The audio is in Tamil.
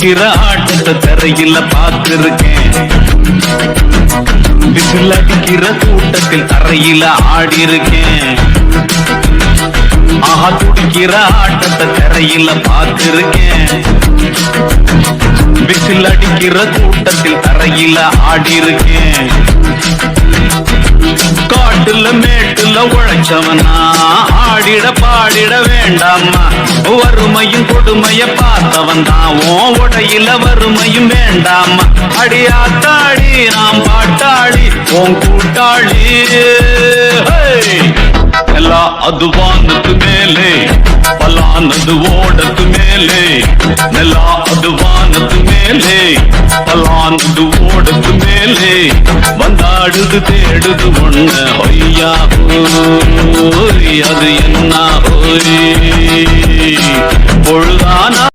துடிக்கிற ஆட்டத்தை தரையில பார்த்திருக்கேன். விசில் அடிக்கிற கூட்டத்தில் தரையில ஆடி இருக்கேன். ஆஹா துடிக்கிற ஆட்டத்தை தரையில பார்த்திருக்கேன். விசில் அடிக்கிற கூட்டத்தில் தரையில ஆடி இருக்கேன். காட்டுல மேட்டுல உழைச்சவனா ஆடிட பாடிட வேண்டாமா. வறுமையும் கொடுமைய பார்த்தவன் தான் உடையில வறுமையும் வேண்டாமா. அடியாத்தாடி நாம் பாட்டாளி உன் கூட்டாளி. எல்லா அது வானத்து மேலே பலானது ஓடத்து மேலே. நெல்லா அது வானத்து மேலே பலானது ஓடத்து மேலே. வந்தாடுது தேடுது ஒண்ணு ஹொய்யா ஹோய் அது என்ன ஹோய்.